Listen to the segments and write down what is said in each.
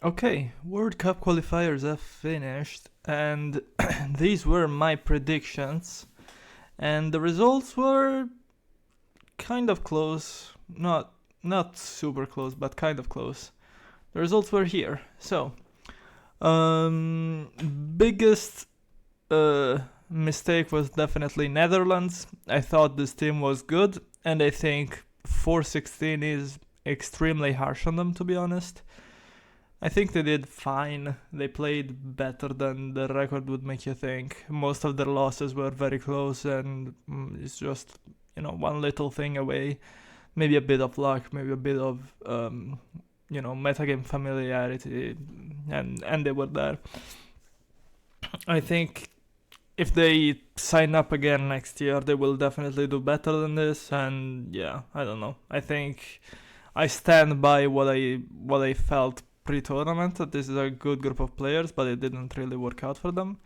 Okay, World Cup qualifiers have finished, and these were my predictions. And the results were kind of close, not super close, but kind of close. The results were here. So, biggest mistake was definitely Netherlands. I thought this team was good, and I think 4-16 is extremely harsh on them, to be honest. I think they did fine. They played better than the record would make you think. Most of their losses were very close, and it's just, one little thing away. Maybe a bit of luck, maybe a bit of, metagame familiarity, and they were there. I think if they sign up again next year, they will definitely do better than this, and yeah, I don't know. I think I stand by what I felt pre-tournament, that this is a good group of players, but it didn't really work out for them.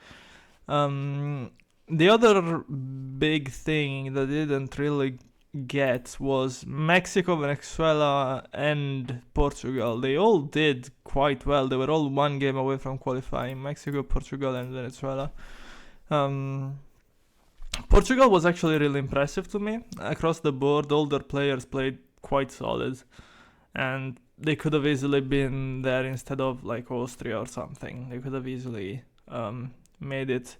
The other big thing that didn't really get was Mexico, Venezuela, and Portugal. They all did quite well. They were all one game away from qualifying. Mexico, Portugal, and Venezuela. Portugal was actually really impressive to me. Across the board, all their players played quite solid, and they could have easily been there instead of like Austria or something. They could have easily made it.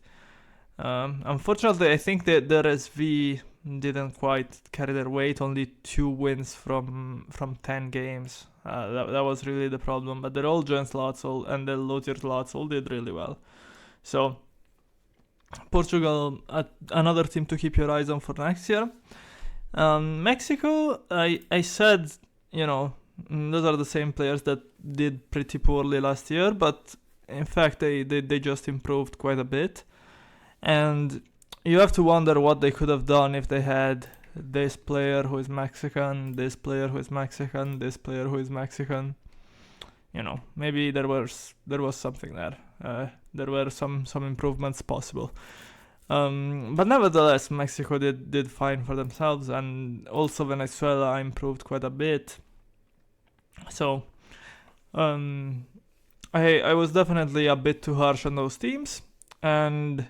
Unfortunately, I think that the RSV didn't quite carry their weight. Only 2 wins from 10 games. That was really the problem. But the old gen slots and the low tier slots all did really well. So Portugal, another team to keep your eyes on for next year. Mexico, I said, those are the same players that did pretty poorly last year, but in fact they just improved quite a bit. And you have to wonder what they could have done if they had this player who is Mexican, this player who is Mexican, this player who is Mexican. Maybe there was something there. There were some improvements possible. But nevertheless, Mexico did fine for themselves, and also Venezuela improved quite a bit. So, I was definitely a bit too harsh on those teams, and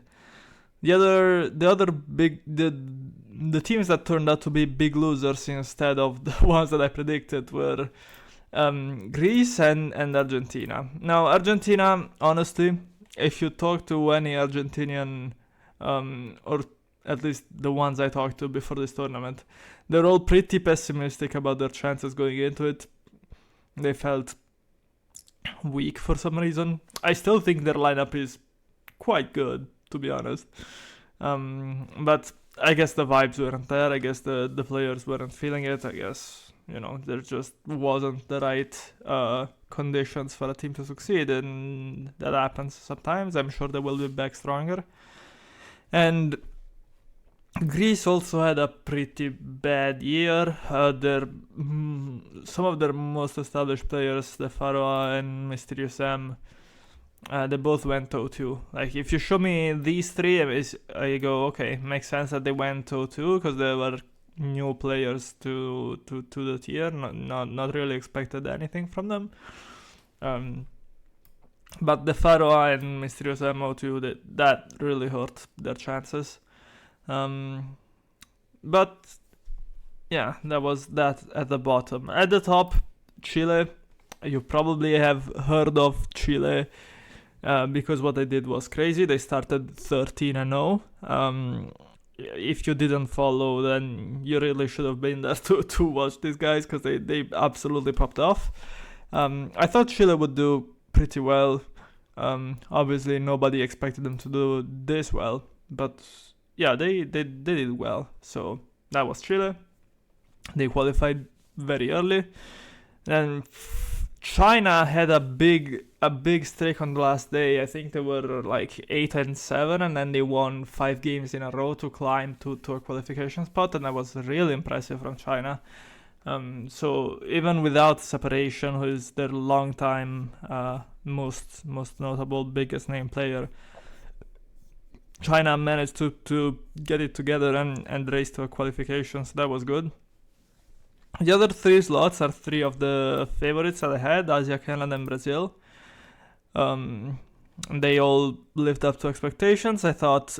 the other big the teams that turned out to be big losers instead of the ones that I predicted were Greece and Argentina. Now, Argentina, honestly, if you talk to any Argentinian, or at least the ones I talked to before this tournament, they're all pretty pessimistic about their chances going into it. They felt weak for some reason. I still think their lineup is quite good, to be honest. But I guess the vibes weren't there. I guess the players weren't feeling it. I guess, there just wasn't the right conditions for a team to succeed, and that happens sometimes. I'm sure they will be back stronger. And Greece also had a pretty bad year. Some of their most established players, the Pharaoh and Mysterious M, they both went 0-2. Like, if you show me these three, I go, okay, makes sense that they went 0-2 because they were new players to the tier. Not really expected anything from them. But the Pharaoh and Mysterious M 0-2, that really hurt their chances. But yeah, that was that at the bottom. At the top, Chile. You probably have heard of Chile because what they did was crazy. They started 13-0. If you didn't follow, then you really should have been there to watch these guys because they absolutely popped off. I thought Chile would do pretty well. Obviously, nobody expected them to do this well, but yeah, they did well. So that was Chile. They qualified very early. Then China had a big streak on the last day. I think they were like 8-7, and then they won 5 games in a row to climb to a qualification spot, and that was really impressive from China. So even without separation, who is their long-time most notable, biggest name player, China managed to get it together and race to a qualification, so that was good. The other 3 slots are 3 of the favorites that I had, Asia, Canada, and Brazil. They all lived up to expectations. I thought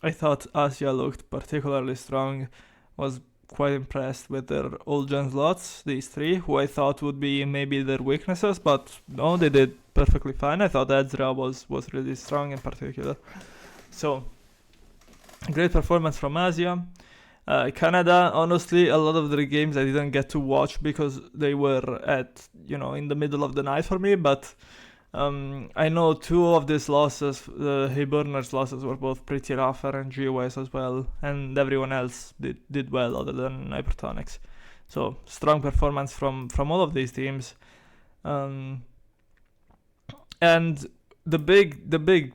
Asia looked particularly strong. Was quite impressed with their old gen slots, these three, who I thought would be maybe their weaknesses, but no, they did perfectly fine. I thought Ezra was really strong in particular. So, great performance from Asia. Canada, honestly, a lot of their games I didn't get to watch because they were at, in the middle of the night for me, but I know two of these losses, the Hiberner's losses, were both pretty rough, and GOS as well, and everyone else did well other than Hypertonics. So strong performance from all of these teams, and the big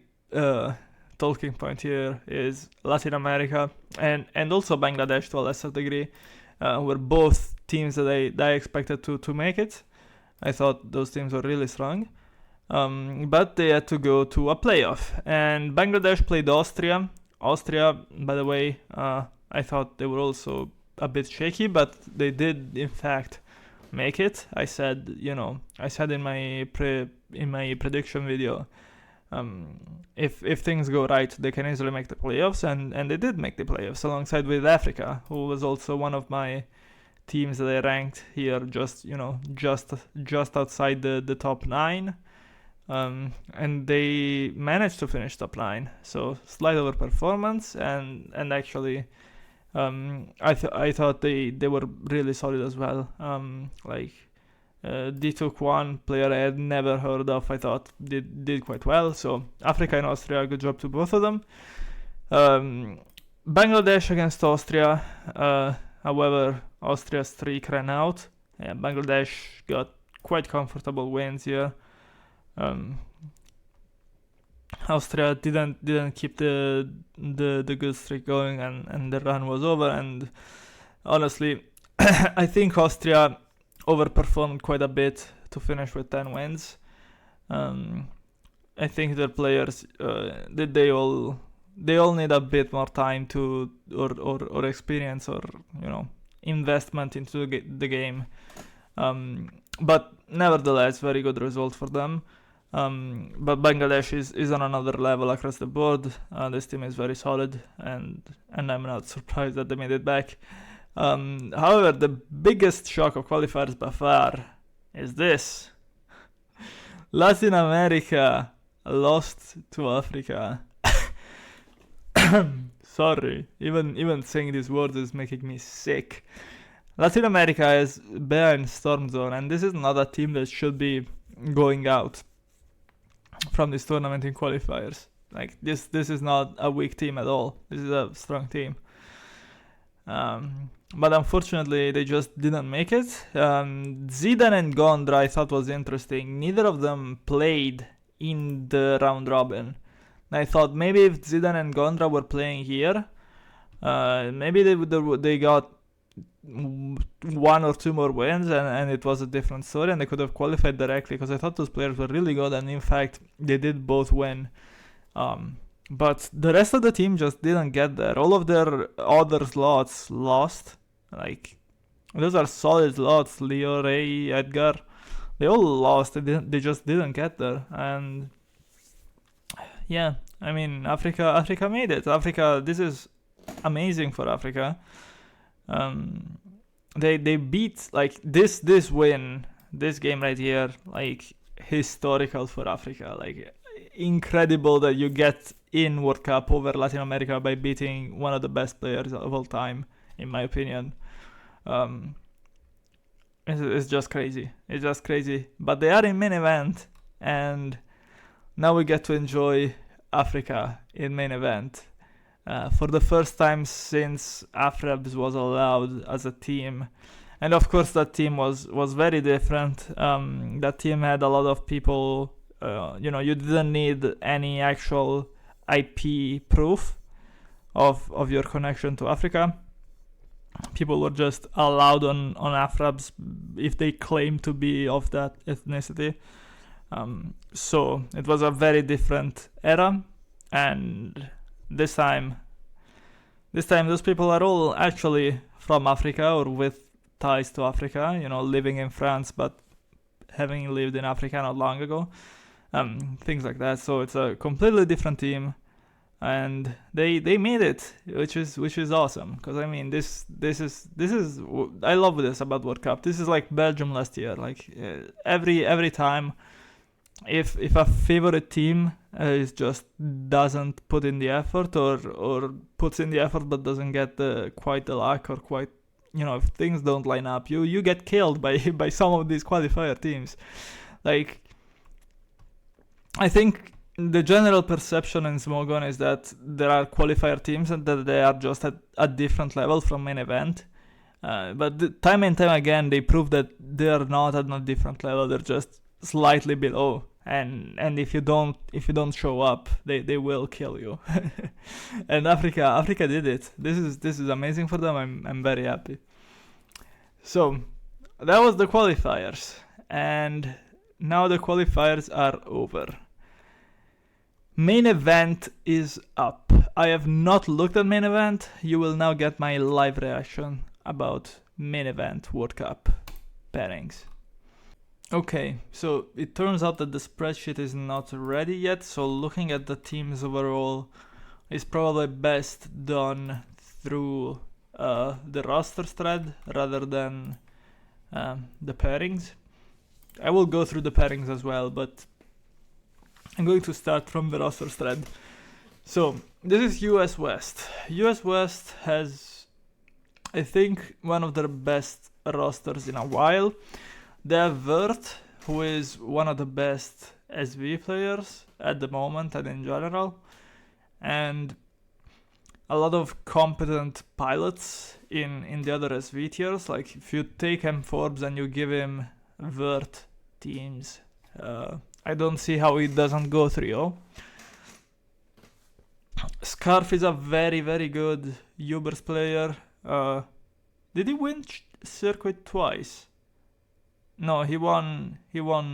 talking point here is Latin America and also Bangladesh to a lesser degree, were both teams that I expected to make it. I thought those teams were really strong. But they had to go to a playoff, and Bangladesh played Austria. Austria, by the way, I thought they were also a bit shaky, but they did in fact make it. I said in my prediction video, if things go right, they can easily make the playoffs, and they did make the playoffs alongside with Africa, who was also one of my teams that I ranked here, just outside the top 9. And they managed to finish top 9, so slight overperformance, and actually, I thought they were really solid as well. D2 Kwan, player I had never heard of, I thought did quite well. So Africa and Austria, good job to both of them. Bangladesh against Austria, however, Austria's streak ran out. Bangladesh got quite comfortable wins here. Austria didn't keep the good streak going, and the run was over. And honestly, I think Austria overperformed quite a bit to finish with 10 wins. I think their players they all need a bit more time to or experience or investment into the game. But nevertheless, very good result for them. But Bangladesh is on another level across the board. This team is very solid, and I'm not surprised that they made it back. However, the biggest shock of qualifiers by far is this: Latin America lost to Africa. Sorry, even saying these words is making me sick. Latin America is behind Storm Zone, and this is not a team that should be going out from this tournament in qualifiers. Like this is not a weak team at all. This is a strong team. But unfortunately, they just didn't make it. Zidane and Gondra I thought was interesting. Neither of them played in the round robin. I thought maybe if Zidane and Gondra were playing here, maybe they got 1 or 2 more wins, and it was a different story, and they could have qualified directly, because I thought those players were really good, and in fact they did both win. But the rest of the team just didn't get there. All of their other slots lost. Like, those are solid slots. Leo, Ray, Edgar, they all lost. They just didn't get there. And yeah, I mean, Africa made it. Africa, this is amazing for Africa. They beat, like, this win, this game right here, like, historical for Africa. Like, incredible that you get in World Cup over Latin America by beating one of the best players of all time, in my opinion. It's just crazy. It's just crazy. But they are in main event, and now we get to enjoy Africa in main event. For the first time since Afrebs was allowed as a team. And of course that team was very different. That team had a lot of people, you didn't need any actual IP proof of your connection to Africa. People were just allowed on Afrebs if they claim to be of that ethnicity. So it was a very different era, and this time those people are all actually from Africa or with ties to Africa, living in France, but having lived in Africa not long ago. Things like that. So it's a completely different team, and they made it, which is awesome. Because I mean, this is I love this about World Cup. This is like Belgium last year. Like every time, if a favorite team is just doesn't put in the effort, or puts in the effort but doesn't get quite the luck, or quite, if things don't line up, you get killed by some of these qualifier teams. Like, I think the general perception in Smogon is that there are qualifier teams and that they are just at a different level from main event. But time and time again, they prove that they are not at a different level. They're just slightly below. And if you don't show up, they will kill you. And Africa did it. This is amazing for them. I'm very happy. So that was the qualifiers, and now the qualifiers are over. Main event is up. I have not looked at main event. You will now get my live reaction about main event World Cup pairings. Okay, so it turns out that the spreadsheet is not ready yet, so looking at the teams overall is probably best done through the roster thread rather than the pairings. I will go through the pairings as well, but I'm going to start from the roster thread. So this is US West. US West has, I think, one of their best rosters in a while. They have Vert, who is one of the best SV players at the moment and in general, and a lot of competent pilots in the other SV tiers. Like, if you take M Forbes and you give him Vert teams, I don't see how he doesn't go 3-0. Scarf is a very, very good Ubers player. Did he win circuit twice? No, he won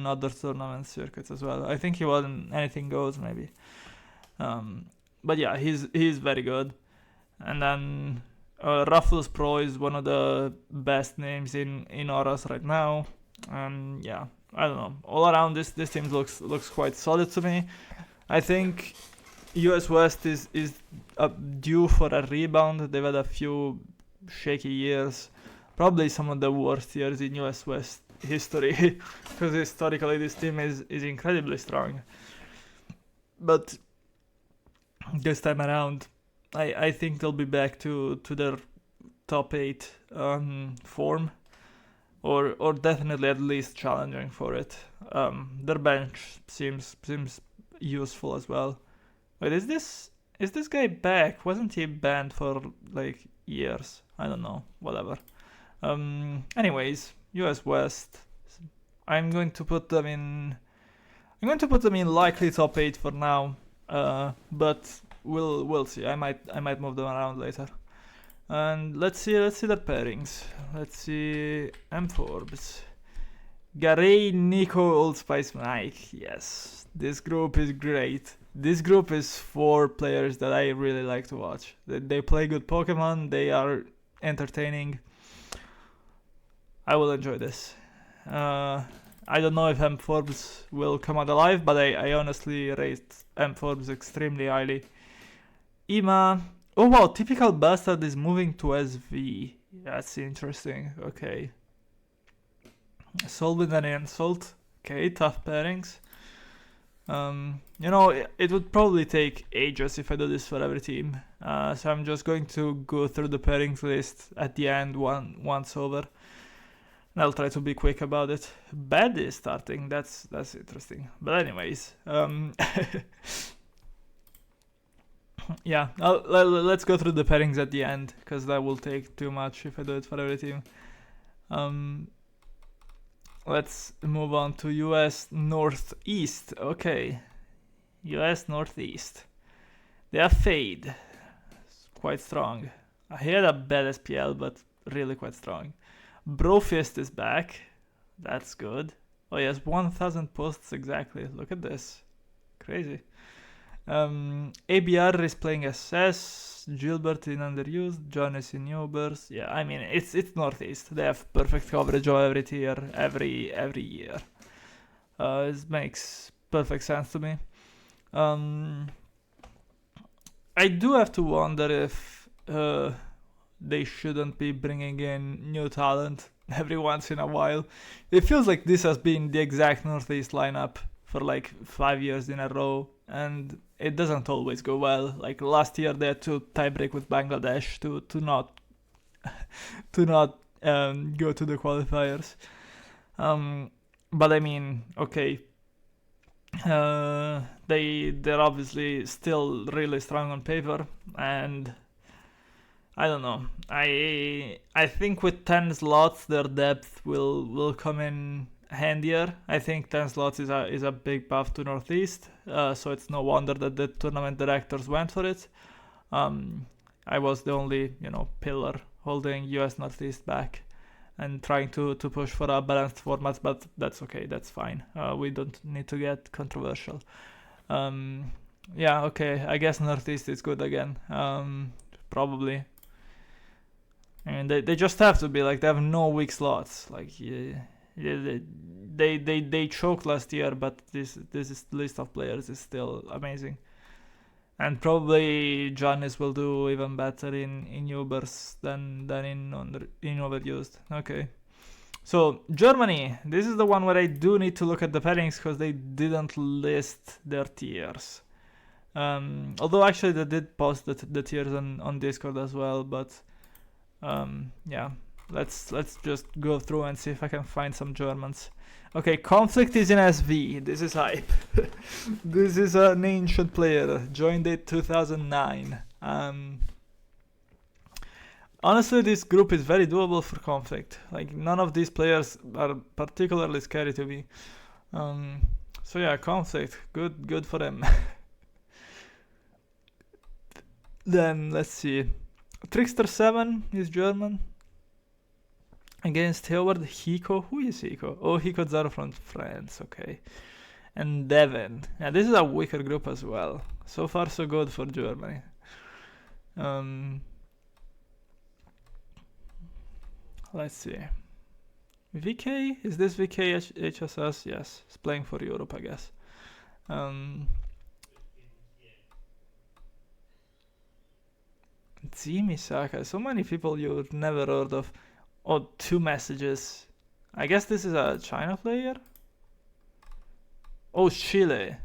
other tournament circuits as well. I think he won Anything Goes, maybe. But yeah, he's very good. And then Raffles Pro is one of the best names in Auras right now. And yeah, I don't know. All around, this team looks quite solid to me. I think US West is due for a rebound. They've had a few shaky years, probably some of the worst years in US West history, because historically this team is incredibly strong. But this time around, I think they'll be back to their top 8 form, or definitely at least challenging for it. Their bench seems useful as well. Wait, is this guy back? Wasn't he banned for like years? I don't know. Whatever. Anyways, US West. I'm going to put them in likely top 8 for now. But we'll see. I might move them around later. And let's see their pairings. Let's see M Forbes. Garay, Nico, Old Spice, Mike. Yes, this group is great. This group is 4 players that I really like to watch. They play good Pokemon. They are entertaining. I will enjoy this. I don't know if M Forbes will come out alive, but I honestly rate M Forbes extremely highly. Ima. Oh wow, Typical Bastard is moving to SV. That's interesting. Okay. Solvent and Insult. Okay, tough pairings. It would probably take ages if I do this for every team. So I'm just going to go through the pairings list at the end once over. And I'll try to be quick about it. Bad is starting. That's interesting. But anyways, yeah. Let's go through the pairings at the end, because that will take too much if I do it for every team. Let's move on to US Northeast. Okay. US Northeast. They have Fade. It's quite strong. He had a bad SPL, but really quite strong. Brofist is back. That's good. Oh, he has 1,000 posts exactly. Look at this. Crazy. ABR is playing SS. Gilbert in Underused. John is in Ubers. Yeah, I mean, it's Northeast. They have perfect coverage of every tier, every year. It makes perfect sense to me. I do have to wonder if they shouldn't be bringing in new talent every once in a while. It feels like this has been the exact Northeast lineup for like 5 years in a row, and it doesn't always go well. Like last year, they had to tiebreak with Bangladesh to not go to the qualifiers. But I mean, okay, they're obviously still really strong on paper, and I don't know. I think with 10 slots, their depth will come in handier. I think 10 slots is a big buff to Northeast, so it's no wonder that the tournament directors went for it. I was the only pillar holding US Northeast back and trying to push for a balanced format, but that's okay, that's fine. We don't need to get controversial. Yeah, okay, I guess Northeast is good again. Probably. I mean, they just have to be, like, they have no weak slots. Like, they choked last year, but this list of players is still amazing. And probably Giannis will do even better in Ubers than in overused. Okay. So, Germany. This is the one where I do need to look at the pairings because they didn't list their tiers. Although actually they did post the tiers on Discord as well, but yeah. Let's just go through and see if I can find some Germans. Okay, Conflict is in SV. This is hype. This is an ancient player. Joined it 2009. Honestly, this group is very doable for Conflict. Like, none of these players are particularly scary to me. So yeah, Conflict. Good for them. Then, let's see. Trickster 7 is German. Against Howard Hiko. Who is Hiko? Oh, Hiko Zaro from France. Okay. And Devin. Yeah, this is a weaker group as well. So far, so good for Germany. Let's see. VK? Is this VK HSS? Yes. It's playing for Europe, I guess. Zimisaka. So many people you've never heard of. Oh, 2 messages. I guess this is a China player? Oh, Chile.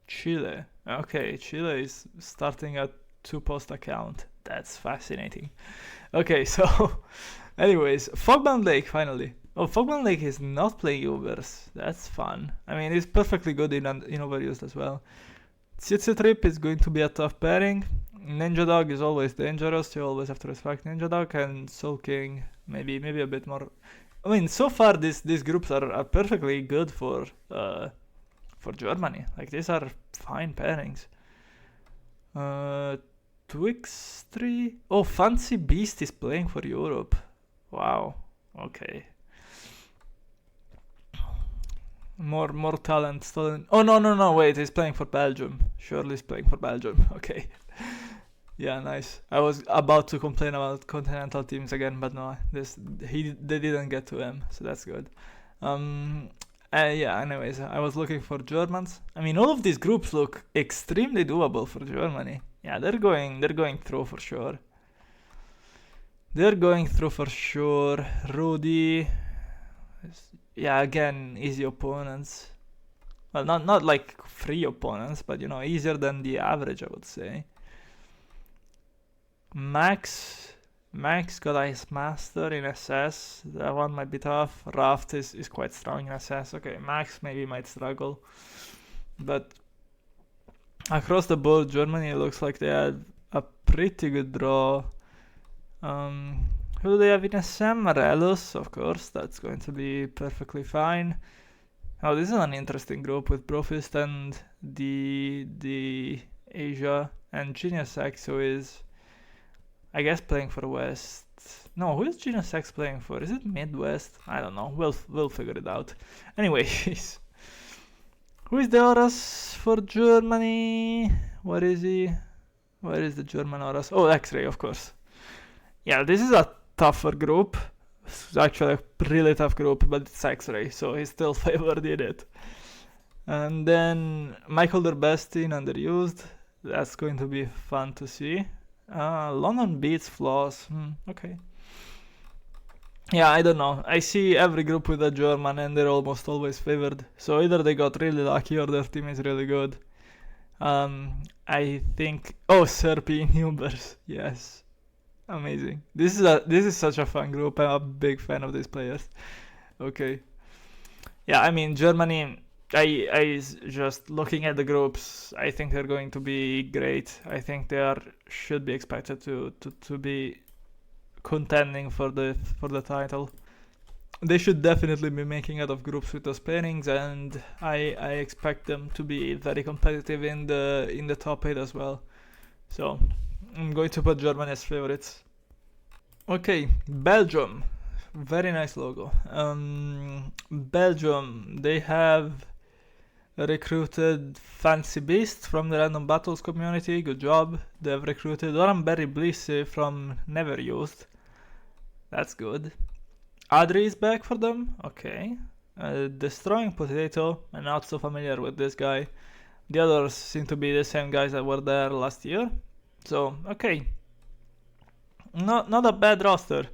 Chile. Okay, Chile is starting a 2-post account. That's fascinating. Okay, so anyways, Fogbound Lake finally. Oh, Fogbound Lake is not playing Ubers. That's fun. I mean, it's perfectly good in overused as well. Tsitsi Trip is going to be a tough pairing. Ninja Dog is always dangerous. You always have to respect Ninja Dog, and Soul King maybe a bit more. I mean, so far these groups are perfectly good for Germany. Like, these are fine pairings. Twix 3. Oh, Fancy Beast is playing for Europe. Wow. Okay. More talent stolen. Oh no! Wait, he's playing for Belgium. Surely he's playing for Belgium. Okay. Yeah, nice. I was about to complain about continental teams again, but no, they didn't get to him, so that's good. Yeah. Anyways, I was looking for Germans. I mean, all of these groups look extremely doable for Germany. Yeah, they're going through for sure. Rudy. Yeah, again, easy opponents. Well, not like free opponents, but easier than the average, I would say. Max got Ice Master in SS. That one might be tough. Raft is quite strong in SS. Okay, Max maybe might struggle. But across the board, Germany looks like they had a pretty good draw. Who do they have in SM? Relus, of course. That's going to be perfectly fine. Oh, this is an interesting group with Brofist and the Asia and Genius X, who is, I guess, playing for West. No, who is Genius X playing for? Is it Midwest? I don't know. We'll figure it out. Anyways, who is the Horus for Germany? Where is he? Where is the German Horus? Oh, X-Ray, of course. Yeah, this is a tougher group. It's actually a really tough group, but it's X-Ray, so he's still favored in it. And then Michael Derbestin underused. That's going to be fun to see. London beats Floss. Okay. Yeah, I don't know. I see every group with a German and they're almost always favored. So either they got really lucky or their team is really good. I think. Oh, Serpi Nubers. Yes, amazing. This is such a fun group. I'm a big fan of these players. Okay. Yeah, I mean Germany. I just looking at the groups. I think they're going to be great. I think they should be expected to be contending for the title. They should definitely be making out of groups with those pairings, and I expect them to be very competitive in the top 8 as well. So I'm going to put Germany as favorites. Okay, Belgium, very nice logo. Belgium, they have recruited Fancy Beast from the Random Battles community. Good job. They've recruited Oranberry Blisse from Never Used. That's good. Adri is back for them. Okay. Destroying Potato. I'm not so familiar with this guy. The others seem to be the same guys that were there last year. So, okay. Not a bad roster.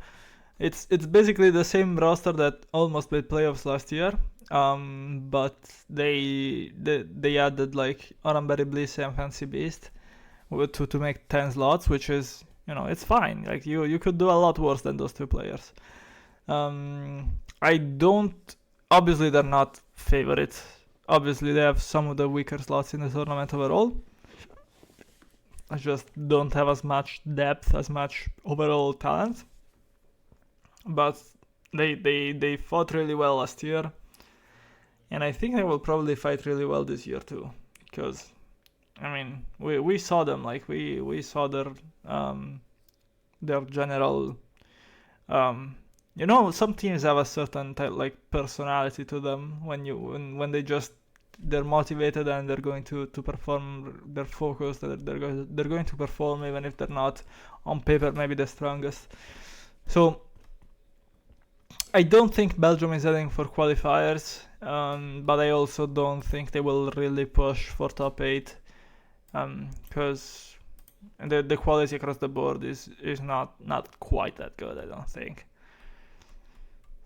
It's basically the same roster that almost made playoffs last year. But they added like Oranberry Bliss and Fancy Beast to make 10 slots, which is, it's fine. Like you could do a lot worse than those two players. Obviously they're not favorites. Obviously they have some of the weaker slots in the tournament overall. I just don't have as much depth, as much overall talent. But they fought really well last year. And I think they will probably fight really well this year too. Because, I mean, we saw them, like we saw their general some teams have a certain personality to them when they're motivated and they're going to perform, they're focused, they're going to perform even if they're not on paper maybe the strongest. So I don't think Belgium is heading for qualifiers, but I also don't think they will really push for top 8 because the quality across the board is not quite that good, I don't think.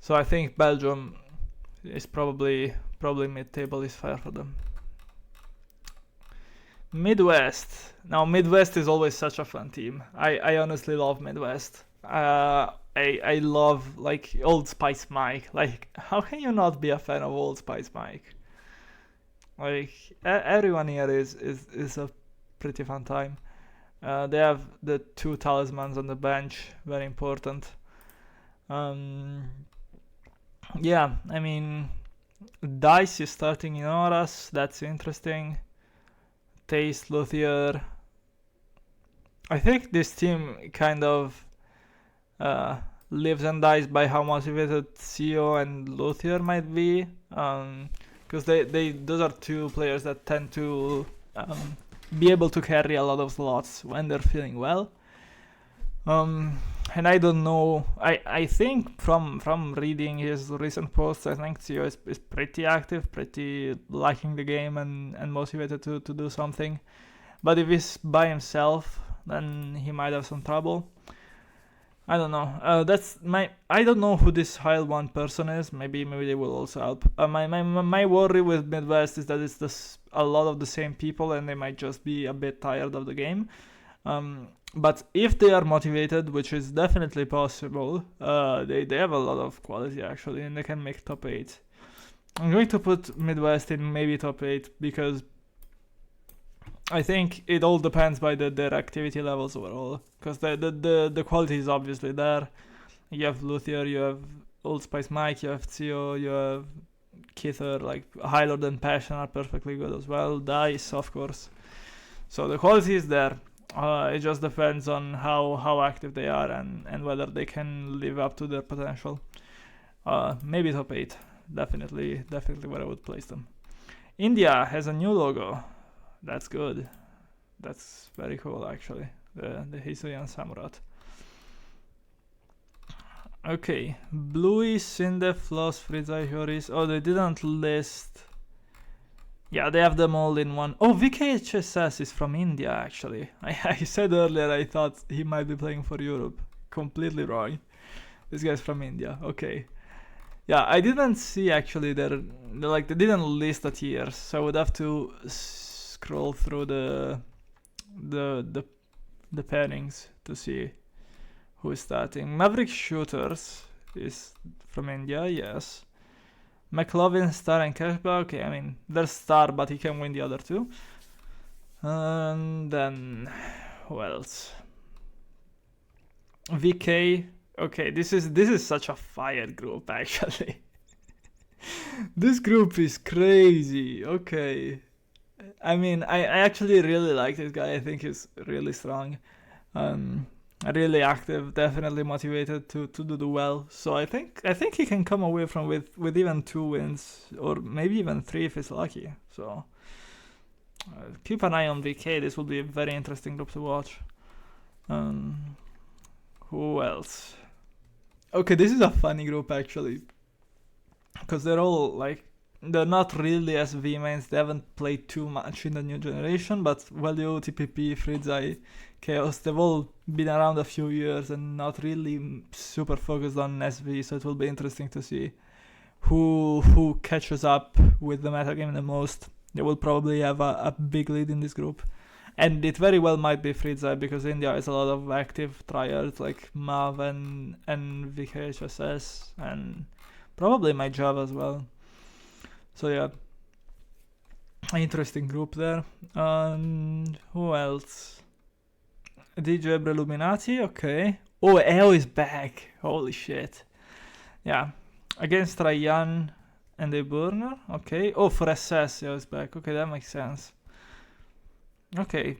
So I think Belgium is probably mid-table is fair for them. Midwest. Now Midwest is always such a fun team. I honestly love Midwest. I love like Old Spice Mike. Like, how can you not be a fan of Old Spice Mike? Like everyone here is a pretty fun time. They have the 2 talismans on the bench, very important. Yeah, I mean, Dice is starting in Auras, that's interesting. Taste, Luthier. I think this team kind of lives and dies by how motivated CEO and Luthier might be, because those are 2 players that tend to be able to carry a lot of slots when they're feeling well. And I don't know, I think from reading his recent posts, I think CEO is pretty active, pretty liking the game and motivated to do something. But if he's by himself, then he might have some trouble. I don't know. I don't know who this Heil 1 person is. Maybe they will also help. My worry with Midwest is that it's a lot of the same people and they might just be a bit tired of the game. But if they are motivated, which is definitely possible, they have a lot of quality actually, and they can make top 8. I'm going to put Midwest in maybe top 8 because I think it all depends by their activity levels overall. Because the quality is obviously there. You have Luthier, you have Old Spice Mike, you have Theo, you have Kither, like Hylord and Passion are perfectly good as well. Dice, of course. So the quality is there. It just depends on how active they are and whether they can live up to their potential. Maybe top 8. Definitely where I would place them. India has a new logo. That's good. That's very cool actually. The Hisuian Samurat. Okay, Bluey, Sinde, Floss, Frizzai, Joris. Oh, they didn't list. Yeah, they have them all in one. Oh, VKHSS is from India, actually. I said earlier I thought he might be playing for Europe. Completely wrong. This guy's from India. Okay. Yeah, I didn't see actually they didn't list the tiers, so I would have to scroll through the pairings to see who is starting. Maverick Shooters is from India, yes. McLovin, Star, and Cashback. Okay, I mean, there's Star, but he can win the other two. And then, who else? VK. Okay, this is such a fire group, actually. This group is crazy. Okay. I mean, I actually really like this guy. I think he's really strong. Really active, definitely motivated to do well. So I think he can come away from with even 2 wins, or maybe even 3 if he's lucky. So keep an eye on VK. This will be a very interesting group to watch. Who else? Okay, this is a funny group actually, because they're all they're not really SV mains. They haven't played too much in the new generation, but Valio, TPP, Frizzai, Chaos, they've all been around a few years and not really super focused on SV, so it will be interesting to see who catches up with the metagame the most. They will probably have a big lead in this group. And it very well might be Frizzai, because India has a lot of active tryhards like Mav and VKHSS, and probably my Java as well. So yeah, interesting group there. Who else? DJ Breluminati, okay. Oh, EO is back. Holy shit. Yeah. Against Ryan and the Burner, okay. Oh, for SS, EO is back. Okay, that makes sense. Okay.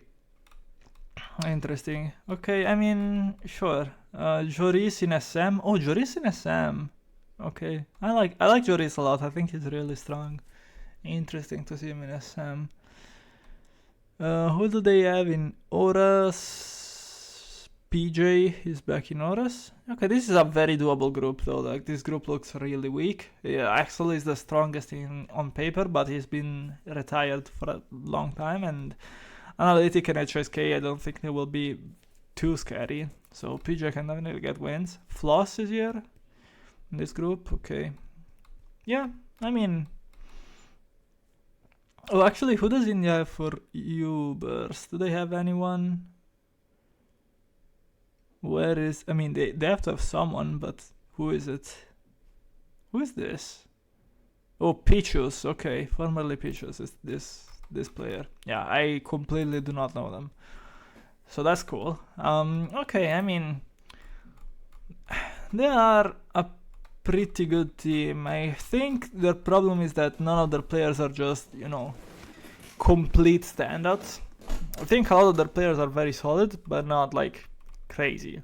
Interesting. Okay, I mean, sure. Joris in SM. Oh, Joris in SM. Okay, I like Joris a lot. I think he's really strong. Interesting to see him in SM. Who do they have in Horus? PJ is back in Horus. Okay, this is a very doable group though. Like, this group looks really weak. Yeah, Axel is the strongest on paper, but he's been retired for a long time. And Analytic and HSK, I don't think they will be too scary. So PJ can definitely get wins. Floss is here in this group. Okay. Yeah, I mean... Oh, actually, who does India have for Ubers? Do they have anyone? Where is... I mean, they have to have someone, but who is it? Who is this? Oh, Pichus. Okay, formerly Pichus is this player. Yeah, I completely do not know them. So that's cool. Okay, I mean... They are a pretty good team. I think their problem is that none of their players are just, complete standouts. I think a lot of their players are very solid, but not like crazy.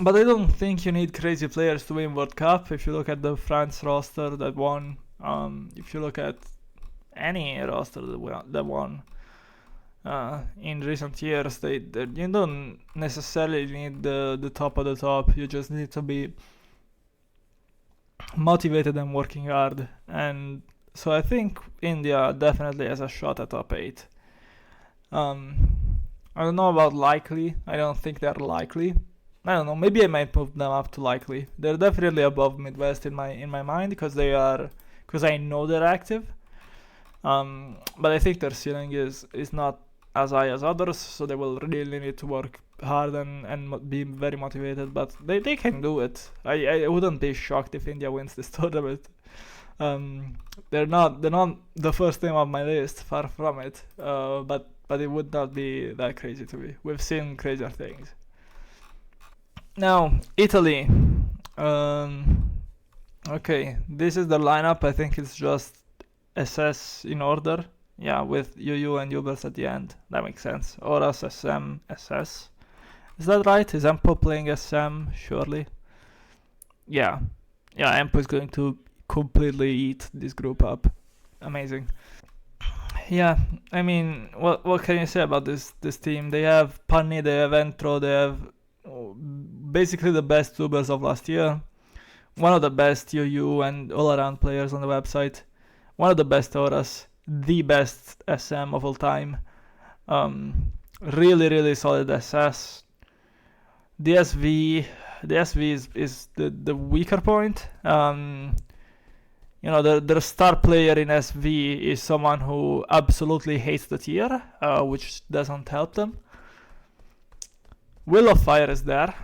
But I don't think you need crazy players to win World Cup. If you look at the France roster that won, if you look at any roster that won in recent years, you don't necessarily need the top of the top. You just need to be motivated and working hard. And so I think India definitely has a shot at top 8. I don't know about likely. I don't think they're likely. I don't know. Maybe I might move them up to likely. They're definitely above Midwest in my mind, because I know they're active. But I think their ceiling is not as high as others, so they will really need to work hard and be very motivated. But they can do it. I wouldn't be shocked if India wins this tournament. They're not the first team on my list, far from it. But it would not be that crazy to me. We've seen crazier things. Now, Italy. Okay, this is the lineup. I think it's just SS in order. Yeah, with UU and Ubers at the end. That makes sense. Horus, SM, SS. Is that right? Is Empo playing SM? Surely. Yeah. Yeah, Empo is going to completely eat this group up. Amazing. Yeah, I mean, what can you say about this team? They have Panni, they have Entro, they have basically the best tubers of last year. One of the best UU and all-around players on the website. One of the best auras. The best SM of all time. Really, really solid SS. The SV is the weaker point. The star player in SV is someone who absolutely hates the tier, which doesn't help them. Will of Fire is there.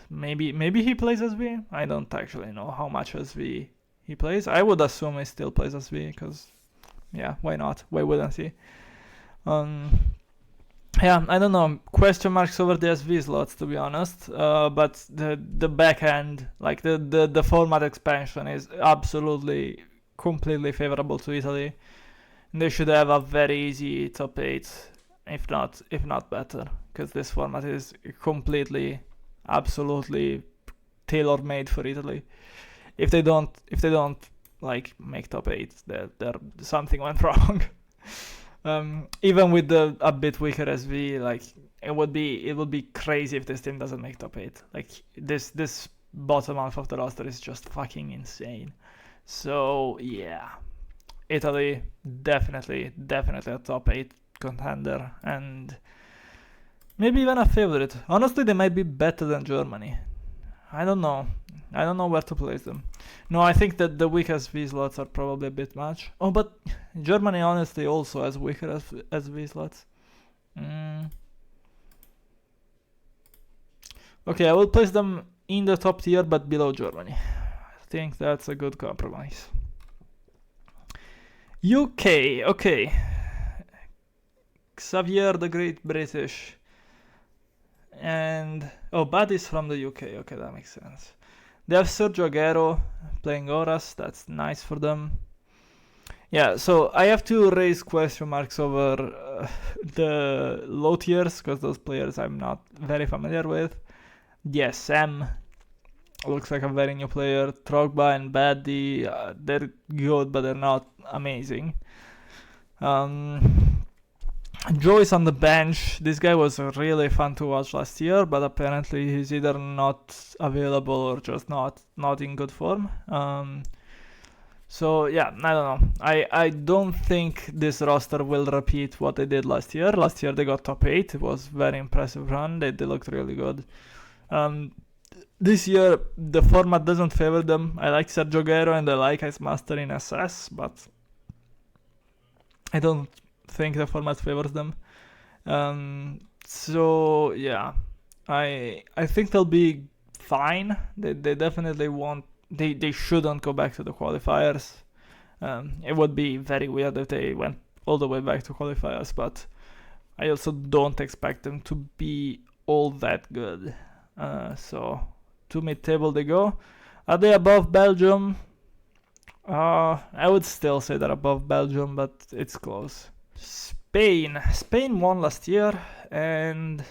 Maybe he plays SV. I don't actually know how much SV he plays. I would assume he still plays SV because, yeah, why not? Why wouldn't he? Yeah, I don't know. Question marks over the SV slots, to be honest. But the back end, like the format expansion, is absolutely completely favorable to Italy. And they should have a very easy top 8, if not better, because this format is completely, absolutely tailor-made for Italy. If they don't like make top 8, there something went wrong. Even with a bit weaker SV, like it would be crazy if this team doesn't make top 8. Like this bottom half of the roster is just fucking insane. So yeah, Italy definitely a top 8 contender and maybe even a favorite. Honestly, they might be better than Germany. I don't know where to place them. No, I think that the weak SV slots are probably a bit much. Oh, but Germany honestly also has weaker SV slots. Okay, I will place them in the top tier but below Germany. I think that's a good compromise. UK, okay. Xavier the Great British. And Buddy's from the UK. Okay, that makes sense. They have Sergio Aguero playing Auras. That's nice for them. Yeah, so I have to raise question marks over the low tiers because those players I'm not very familiar with. Yes, Sam looks like a very new player. Drogba and Baddy, they're good, but they're not amazing. Joyce on the bench. This guy was really fun to watch last year, but apparently he's either not available or just not in good form. So yeah, I don't know. I don't think this roster will repeat what they did last year. Last year they got top 8. It was very impressive run. They looked really good. This year the format doesn't favor them. I like Sergio Aguero and I like Ice Master in SS, but I don't think the format favors them. So yeah, I think they'll be fine. They definitely won't. They shouldn't go back to the qualifiers. It would be very weird if they went all the way back to qualifiers, but I also don't expect them to be all that good. So to mid-table they go. Are they above Belgium? I would still say they're above Belgium, but it's close. Spain won last year, and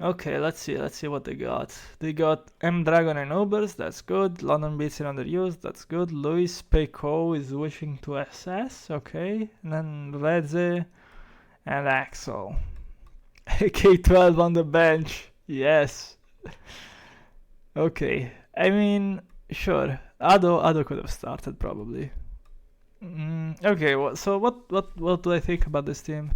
okay, let's see what they got. They got M Dragon and Ubers, that's good. London Beats in underused, that's good. Luis Peko is wishing to SS, okay. And then Redze and Axel. K12 on the bench, yes. Okay, I mean, sure. Ado could have started probably. Okay, so what do I think about this team?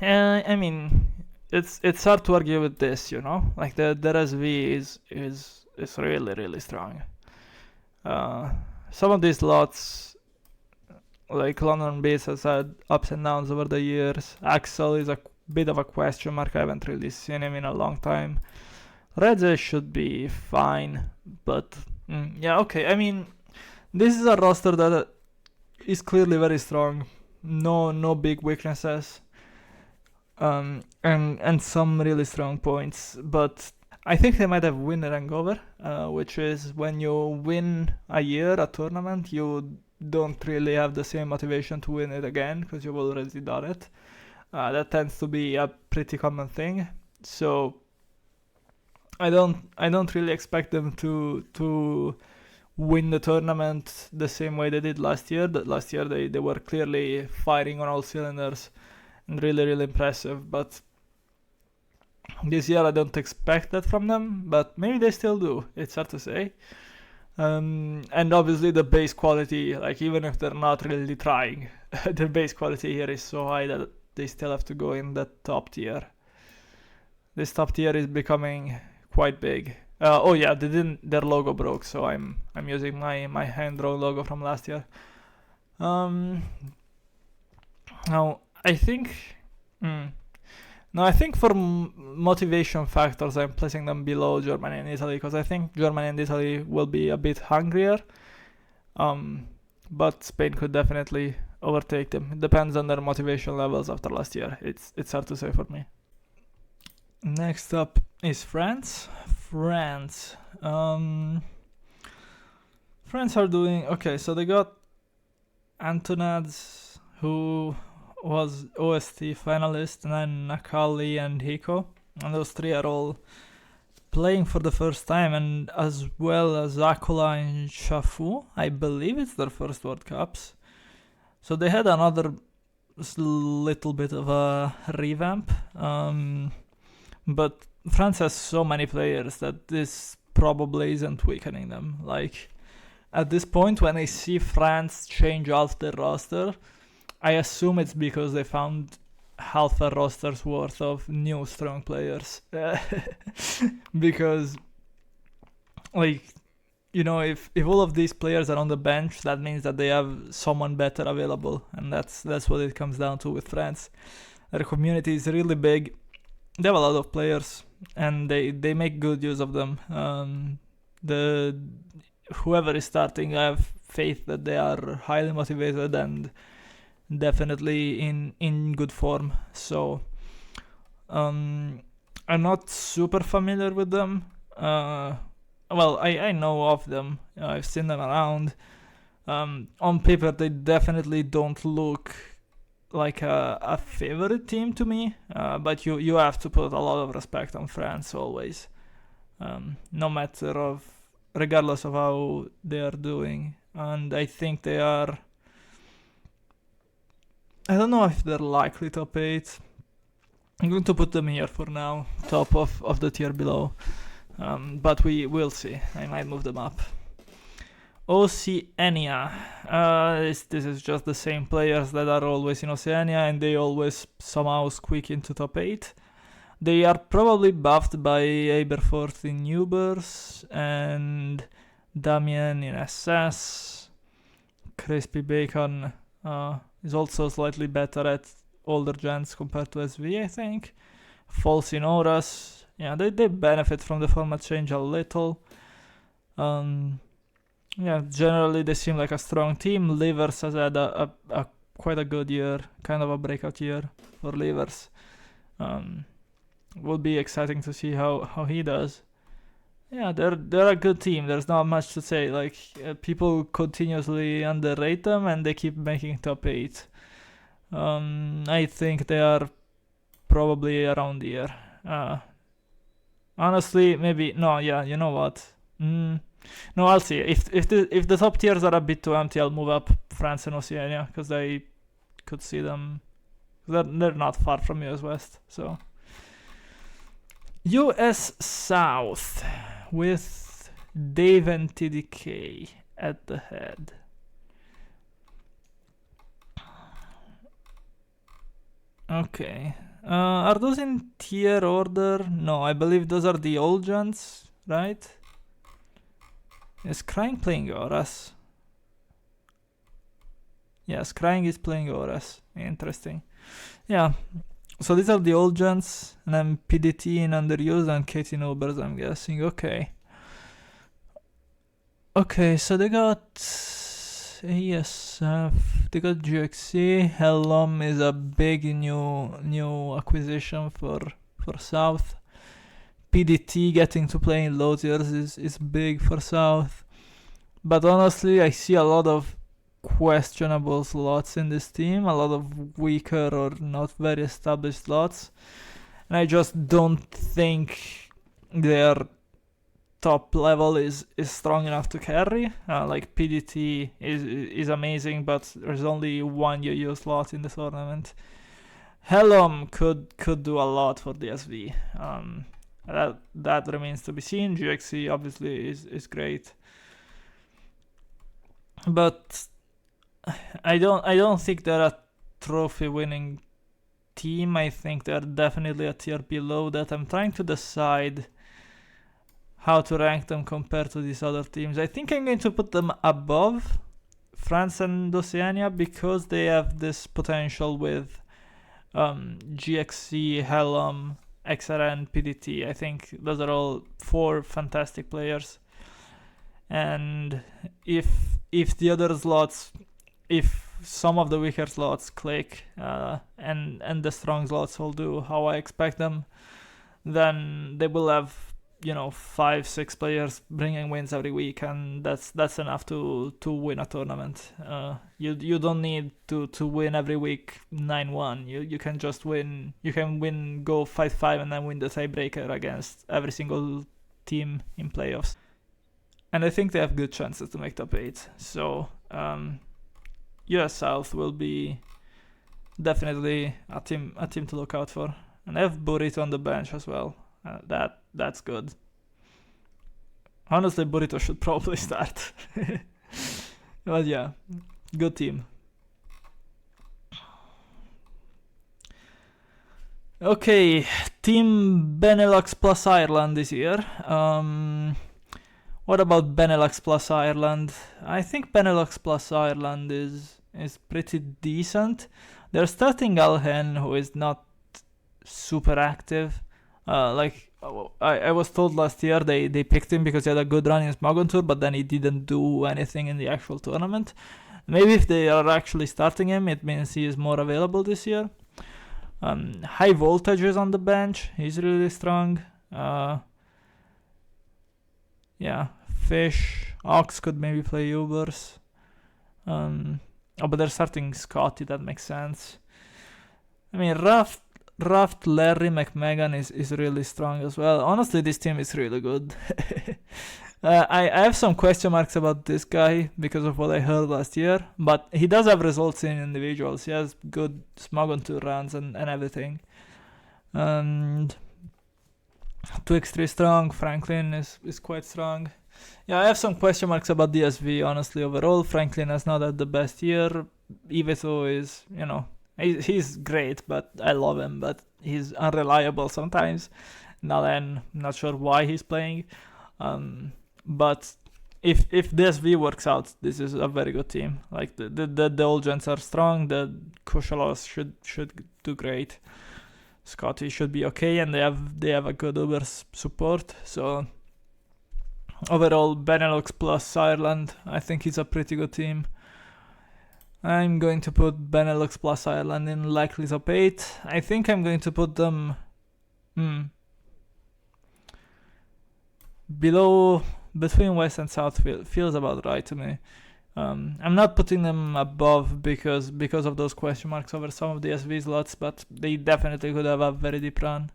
I mean, it's hard to argue with this, you know. Like the SV is really strong. Some of these lots, like London Beats, has had ups and downs over the years. Axel is a bit of a question mark. I haven't really seen him in a long time. Redze should be fine, but yeah, okay. I mean, this is a roster that is clearly very strong. No big weaknesses. And some really strong points, but I think they might have winner hangover, which is when you win a tournament, you don't really have the same motivation to win it again because you've already done it. That tends to be a pretty common thing. So I don't really expect them to win the tournament the same way they did last year. That last year they were clearly firing on all cylinders and really impressive. But This year I don't expect that from them, but maybe they still do. It's hard to say. And obviously the base quality, like even if they're not really trying, the base quality here is so high that they still have to go in the top tier. This top tier is becoming quite big. Oh yeah, their logo broke, so I'm using my hand drawn logo from last year. Now I think. No, I think for motivation factors, I'm placing them below Germany and Italy because I think Germany and Italy will be a bit hungrier. But Spain could definitely overtake them. It depends on their motivation levels after last year. It's hard to say for me. Next up is France. France are doing okay. So they got Antonad's, who was OST finalist, and then Nakali and Hiko, and those three are all playing for the first time, and as well as Akola and Shafu. I believe it's their first World Cups, so they had another little bit of a revamp. But France has so many players that this probably isn't weakening them. Like at this point, when I see France change out their roster, I assume it's because they found half a roster's worth of new strong players. Because, like, you know, if all of these players are on the bench, that means that they have someone better available, and that's what it comes down to with France. Their community is really big. They have a lot of players, and they make good use of them. Whoever is starting, I have faith that they are highly motivated and definitely in good form. So I'm not super familiar with them. Well, I know of them. I've seen them around. On paper, they definitely don't look like a favorite team to me. But you have to put a lot of respect on France always, regardless of how they are doing. And I think they are. I don't know if they're likely top 8. I'm going to put them here for now, top of the tier below. But we will see. I might move them up. Oceania. This is just the same players that are always in Oceania, and they always somehow squeak into top 8. They are probably buffed by Aberforth in Ubers and Damien in SS. Crispy Bacon is also slightly better at older gens compared to SV, I think. False in Auras. Yeah, they benefit from the format change a little. Yeah, generally they seem like a strong team. Livers has had a quite a good year, kind of a breakout year for Livers. Will be exciting to see how he does. Yeah, they're a good team. There's not much to say. Like people continuously underrate them, and they keep making top 8. I think they are probably around here. Honestly, maybe no. Yeah, you know what? No, I'll see. If the top tiers are a bit too empty, I'll move up France and Oceania because I could see them. They're not far from US West, so. US South with Dave and TDK at the head. Okay. Are those in tier order? No, I believe those are the old gens, right? Is Crying playing Auras? Yes, Crying is playing Auras. Interesting. Yeah. So these are the old gens, and then PDT in underused and Katie Nobers, I'm guessing. Okay. Okay, so they got ASF, they got GXC. Hellom is a big new acquisition for South. PDT getting to play in low tiers is big for South. But honestly, I see a lot of questionable slots in this team, a lot of weaker or not very established slots, and I just don't think their top level is strong enough to carry. Like PDT is amazing, but there's only one UU slot in the tournament. Helom could do a lot for DSV. That remains to be seen. GXC obviously is great, but I don't think they're a trophy winning team. I think they're definitely a tier below that. I'm trying to decide how to rank them compared to these other teams. I think I'm going to put them above France and Oceania because they have this potential with GXC, Helm, XRN, PDT. I think those are all 4 fantastic players. And if the other slots, if some of the weaker slots click and the strong slots will do how I expect them, then they will have 5-6 players bringing wins every week, and that's enough to win a tournament. You don't need to win every week 9-1. You can just win. You can win, go 5-5, and then win the tiebreaker against every single team in playoffs. And I think they have good chances to make top 8. So US South will be definitely a team to look out for. And I have Burrito on the bench as well. That's good. Honestly, Burrito should probably start. But yeah, good team. Okay, Team Benelux plus Ireland this year. What about Benelux plus Ireland? I think Benelux plus Ireland is pretty decent. They're starting Alhen, who is not super active. I was told last year they picked him because he had a good run in Smogon Tour, but then he didn't do anything in the actual tournament. Maybe if they are actually starting him, it means he is more available this year. High Voltage is on the bench. He's really strong. Yeah, Fish, Ox could maybe play Ubers. But they're starting Scotty, that makes sense. I mean, Raft, Larry, McMegan is really strong as well. Honestly, this team is really good. I have some question marks about this guy because of what I heard last year, but he does have results in individuals. He has good Smogon 2 runs and everything. And Twix3 strong, Franklin is quite strong. Yeah, I have some question marks about DSV, honestly, overall. Franklin has not had the best year. Iveto is, he's great, but I love him, but he's unreliable sometimes. Nalen, not sure why he's playing. But if DSV works out, this is a very good team. Like the old gents are strong, the Kushalos should do great. Scotty should be okay, and they have a good Uber support. So overall, Benelux plus Ireland, I think it's a pretty good team. I'm going to put Benelux plus Ireland in likely top 8. I think I'm going to put them below, between West and South. Feels about right to me. I'm not putting them above because of those question marks over some of the SV slots, but they definitely could have a very deep run.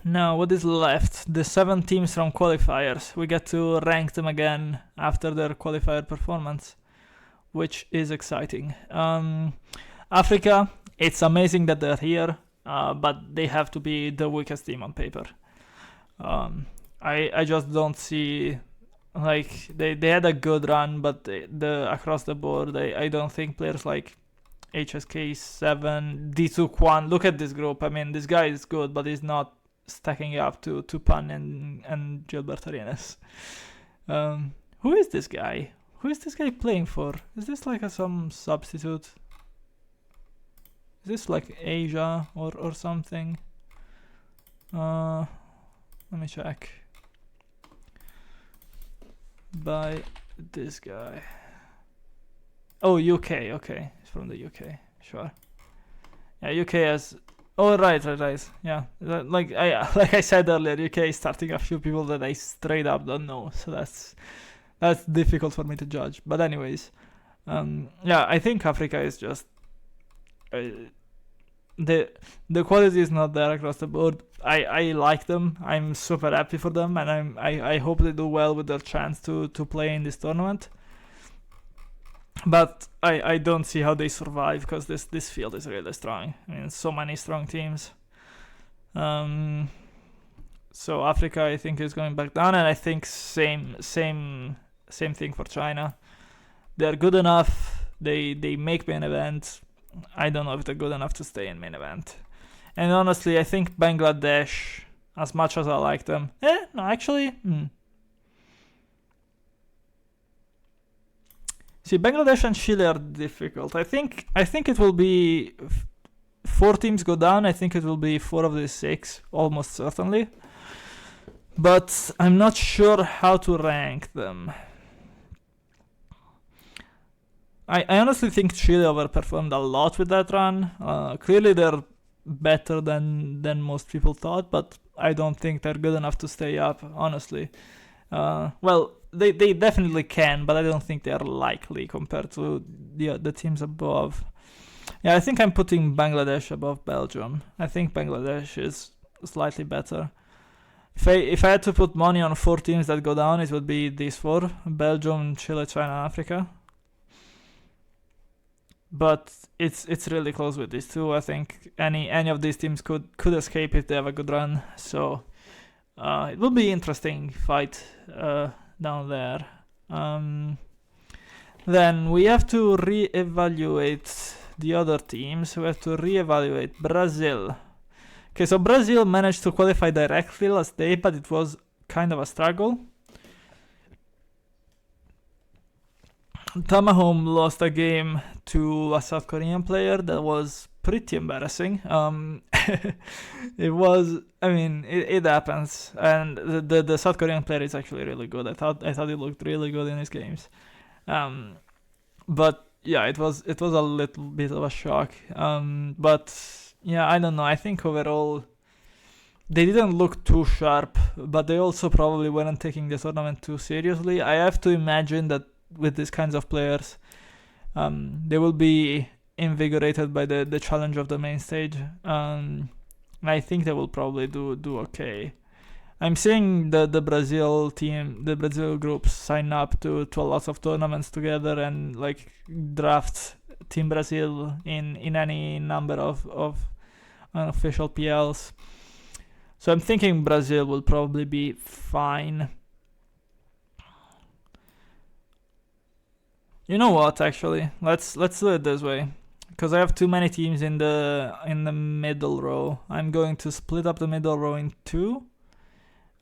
Now, what is left? The 7 teams from qualifiers. We get to rank them again after their qualifier performance, which is exciting. Africa, it's amazing that they're here, but they have to be the weakest team on paper. I just don't see, like, they had a good run, but the across the board, I don't think players like HSK7, D2 Kwan, look at this group. I mean, this guy is good, but he's not stacking up to Pan and Gilbert Arenas. Who is this guy? Who is this guy playing for? Is this like some substitute? Is this like Asia or something? Let me check. By this guy. Oh, UK. Okay, he's from the UK. Sure. Yeah, UK has. Oh, right. Yeah, like I said earlier, UK is starting a few people that I straight up don't know, so that's difficult for me to judge. But anyways, yeah, I think Africa is just the quality is not there across the board. I like them. I'm super happy for them, and I hope they do well with their chance to play in this tournament. But I don't see how they survive because this field is really strong. I mean, so many strong teams. So Africa, I think, is going back down, and I think same thing for China. They're good enough. They make main event. I don't know if they're good enough to stay in main event. And honestly, I think Bangladesh, as much as I like them, no, actually, See, Bangladesh and Chile are difficult. I think it will be 4 teams go down. I think it will be 4 of the 6, almost certainly. But I'm not sure how to rank them. I honestly think Chile overperformed a lot with that run. Clearly they're better than most people thought, but I don't think they're good enough to stay up, honestly. Well, they definitely can, but I don't think they are likely compared to the teams above. Yeah, I think I'm putting Bangladesh above Belgium. I think Bangladesh is slightly better. If I had to put money on 4 teams that go down, it would be these 4: Belgium, Chile, China, Africa. But it's really close with these 2. I think any of these teams could escape if they have a good run. So it will be interesting fight down there. Then we have to re-evaluate the other teams. We have to re-evaluate Brazil. Okay, so Brazil managed to qualify directly last day, but it was kind of a struggle. Tamahome lost a game to a South Korean player that was pretty embarrassing. It was, I mean, it happens, and the South Korean player is actually really good. I thought he looked really good in his games, but yeah, it was a little bit of a shock. But yeah, I don't know. I think overall they didn't look too sharp, but they also probably weren't taking the tournament too seriously. I have to imagine that with these kinds of players, they will be invigorated by the challenge of the main stage. I think they will probably do okay. I'm seeing the Brazil team, the Brazil groups sign up to a lot of tournaments together and like draft Team Brazil in any number of unofficial PLs. So I'm thinking Brazil will probably be fine. You know what? Actually, let's do it this way, because I have too many teams in the middle row. I'm going to split up the middle row in 2.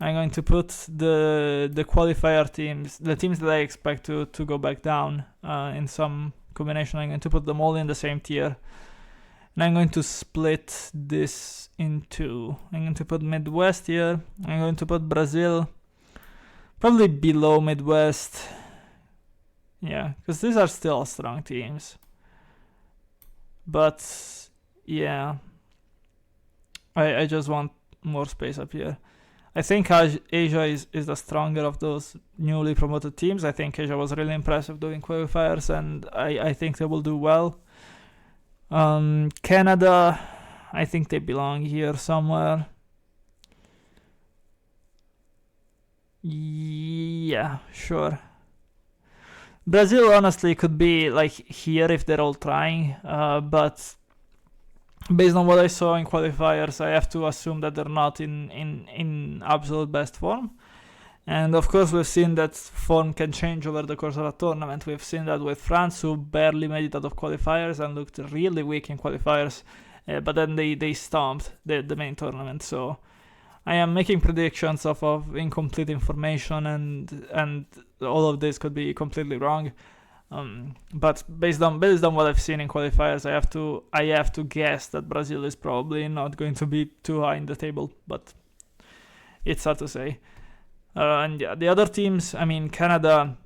I'm going to put the qualifier teams, the teams that I expect to go back down in some combination. I'm going to put them all in the same tier, and I'm going to split this in 2. I'm going to put Midwest here. I'm going to put Brazil probably below Midwest. Yeah, because these are still strong teams. But yeah, I just want more space up here. I think Asia is the stronger of those newly promoted teams. I think Asia was really impressive doing qualifiers, and I think they will do well. Canada, I think they belong here somewhere. Yeah, sure. Brazil honestly could be like here if they're all trying, but based on what I saw in qualifiers, I have to assume that they're not in absolute best form. And of course, we've seen that form can change over the course of a tournament. We've seen that with France, who barely made it out of qualifiers and looked really weak in qualifiers, but then they stomped the main tournament. So I am making predictions of incomplete information, and all of this could be completely wrong. But based on what I've seen in qualifiers, I have to guess that Brazil is probably not going to be too high in the table, but it's hard to say. And yeah, the other teams, I mean, Canada,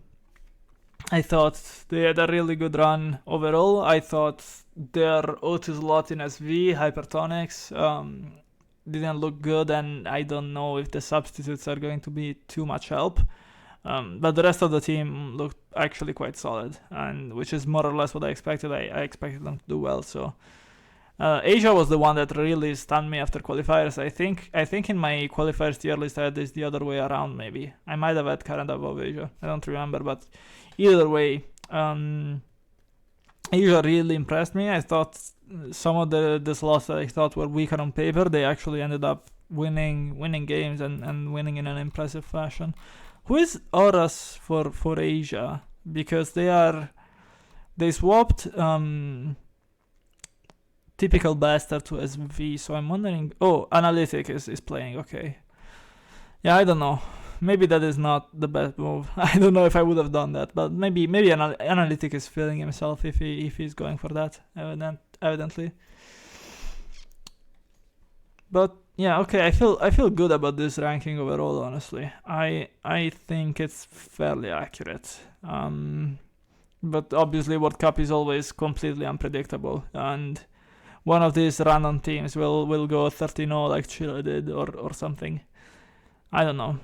I thought they had a really good run overall. I thought their O2 slot in SV, Hypertonics, didn't look good, and I don't know if the substitutes are going to be too much help. But the rest of the team looked actually quite solid, and which is more or less what I expected. I expected them to do well. So Asia was the one that really stunned me after qualifiers. I think in my qualifiers tier list I had this the other way around. Maybe I might have had Canada above Asia. I don't remember, but either way, Asia really impressed me. I thought some of the slots that I thought were weaker on paper, they actually ended up winning games and winning in an impressive fashion. Who is Oras for Asia? Because they swapped typical bastard to SV, so I'm wondering. Oh, Analytic is playing. Okay, yeah, I don't know. Maybe that is not the best move. I don't know if I would have done that, but maybe Analytic is feeling himself if he's going for that. Evidently. But yeah, okay. I feel good about this ranking overall. Honestly, I think it's fairly accurate. But obviously, World Cup is always completely unpredictable, and one of these random teams will go 13-0 like Chile did or something. I don't know.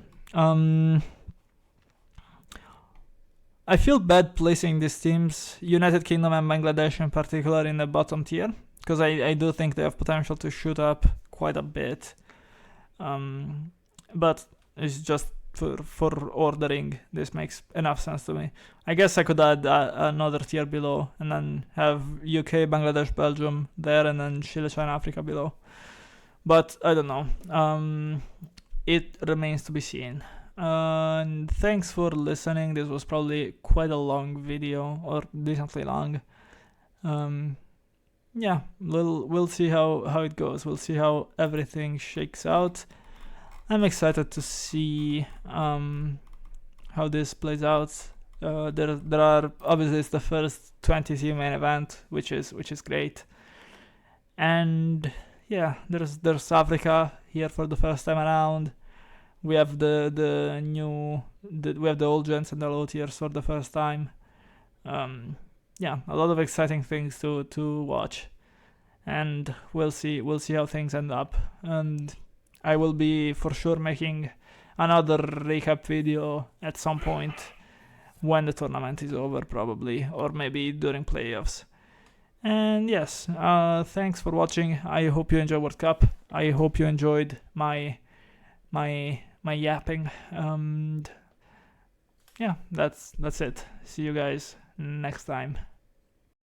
I feel bad placing these teams, United Kingdom and Bangladesh in particular, in the bottom tier, because I do think they have potential to shoot up quite a bit. But it's just for ordering, this makes enough sense to me. I guess I could add another tier below and then have UK, Bangladesh, Belgium there, and then Chile, China, Africa below. But I don't know. It remains to be seen. And thanks for listening. This was probably quite a long video, or decently long. Yeah, we'll see how it goes. We'll see how everything shakes out. I'm excited to see how this plays out. There are obviously it's the first 20 team main event, which is great. And yeah, there's Africa here for the first time around. We have we have the old gens and the low tiers for the first time. Yeah, a lot of exciting things to watch, and we'll see how things end up. And I will be for sure making another recap video at some point when the tournament is over, probably, or maybe during playoffs. And yes, thanks for watching. I hope you enjoyed World Cup. I hope you enjoyed my yapping. And yeah, that's it. See you guys next time.